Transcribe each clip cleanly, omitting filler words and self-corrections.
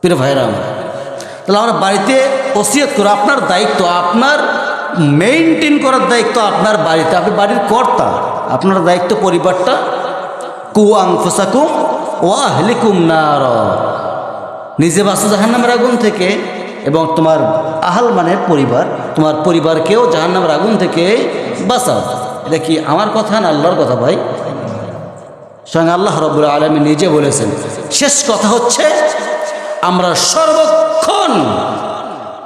প্রিয় ভাইরা আমার, তাহলে আমরা বাড়িতে ওসিয়ত করো, আপনার দায়িত্ব, আপনার মেইনটেইন করার দায়িত্ব আপনার বাড়িতে, আপনি বাড়ির কর্তা, আপনার দায়িত্ব পরিবারটা। কু আনফুসাকুম ওয়া আহলিকুম নার, নিজে বাঁচো জাহান্নামের আগুন থেকে, এবং তোমার আহাল মানে পরিবার, তোমার পরিবারকেও জাহান্নামের আগুন থেকে বাঁচাও। এটা কি আমার কথা না আল্লাহর কথা ভাই? স্বয়ং আল্লাহ রাব্বুল আলামিন নিজে বলেছেন। শেষ কথা হচ্ছে, আমরা সর্বক্ষণ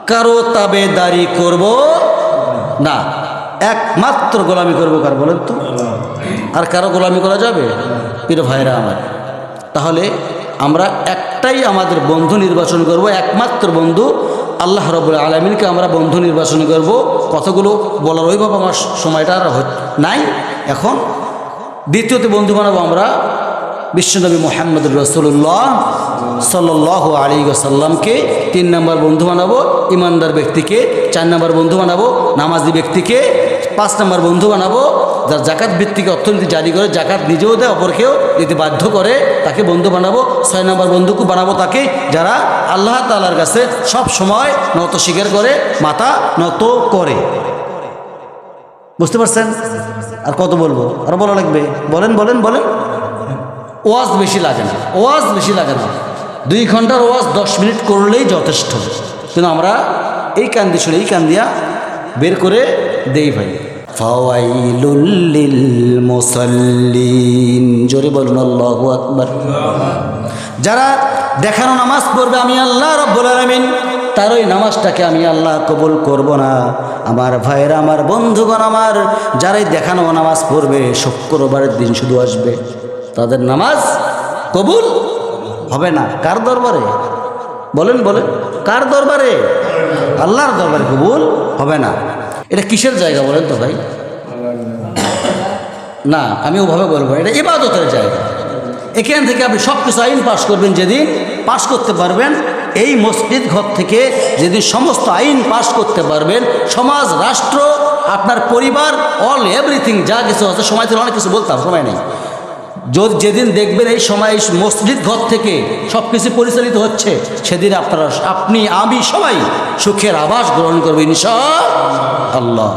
কারো তাবেদারি করব না, একমাত্র গোলামি করবো কার বলেন তো? আর কারো গোলামি করা যাবে? প্রিয় ভাইরা আমার, তাহলে আমরা একটাই আমাদের বন্ধু নির্বাচন করব, একমাত্র বন্ধু আল্লাহ রাব্বুল আলামিনকে আমরা বন্ধু নির্বাচন করব। কতগুলো বলার ওইভাবে আমার সময়টা আর নাই এখন। দ্বিতীয়তে বন্ধু বানাবো আমরা বিশ্বনবী মুহাম্মদুর রাসূলুল্লাহ সাল্লাল্লাহু আলাইহি ওয়াসাল্লামকে। 3 নম্বর বন্ধু বানাবো ইমানদার ব্যক্তিকে। 4 নম্বর বন্ধু বানাবো নামাজি ব্যক্তিকে। 5 নম্বর বন্ধু বানাবো যার জাকাত ভিত্তিক অর্থনীতি জারি করে, জাকাত নিজেও দেয় অপরকেও দিতে বাধ্য করে, তাকে বন্ধু বানাবো। 6 নম্বর বন্ধুকে বানাবো তাকে যারা আল্লাহ তাআলার কাছে সব সময় নত স্বীকার করে, মাথা নত করে। বুঝতে পারছেন? আর কত বলবো? আর বলা লাগবে? বলেন বলেন বলেন। ওয়াজ বেশি লাগে না, ওয়াজ বেশি লাগে না, 2 ঘন্টার ওয়াজ 10 মিনিট করলেই যথেষ্ট। কিন্তু আমরা এই কান দিয়ে শুনে এই কান দিয়া বের করে দেই ভাই। ফাওয়াইলুল লিল মুসাল্লিন, জোরে বলুন আল্লাহু আকবার। যারা দেখানো নামাজ পড়বে আমি আল্লাহ রাব্বুল আলামিন তার ওই নামাজটাকে আমি আল্লাহ কবুল করব না। আমার ভাইয়েরা, আমার বন্ধুগণ আমার, যারাই দেখানো নামাজ পড়বে শুক্রবারের দিন শুধু আসবে, তাদের নামাজ কবুল হবে না। কার দরবারে? বলেন বলেন, কার দরবারে? আল্লাহর দরবারে কবুল হবে না। এটা কিসের জায়গা বলেন তো ভাই? না, আমি ওভাবে বলবো, এটা ইবাদতের জায়গা। এখান থেকে আপনি সব কিছু আইন পাশ করবেন, যেদিন পাশ করতে পারবেন এই মসজিদ ঘর থেকে, যেদিন সমস্ত আইন পাশ করতে পারবেন, সমাজ, রাষ্ট্র, আপনার পরিবার, অল এভরিথিং যা কিছু আছে, সময় থেকে অনেক কিছু বলতাম, সময় নেই। যেদিন দেখবেন এই সময় মসজিদ ঘর থেকে সব কিছু পরিচালিত হচ্ছে, সেদিন আপনারা, আপনি, আমি সবাই সুখের আবাস গ্রহণ করবো ইনশাআল্লাহ।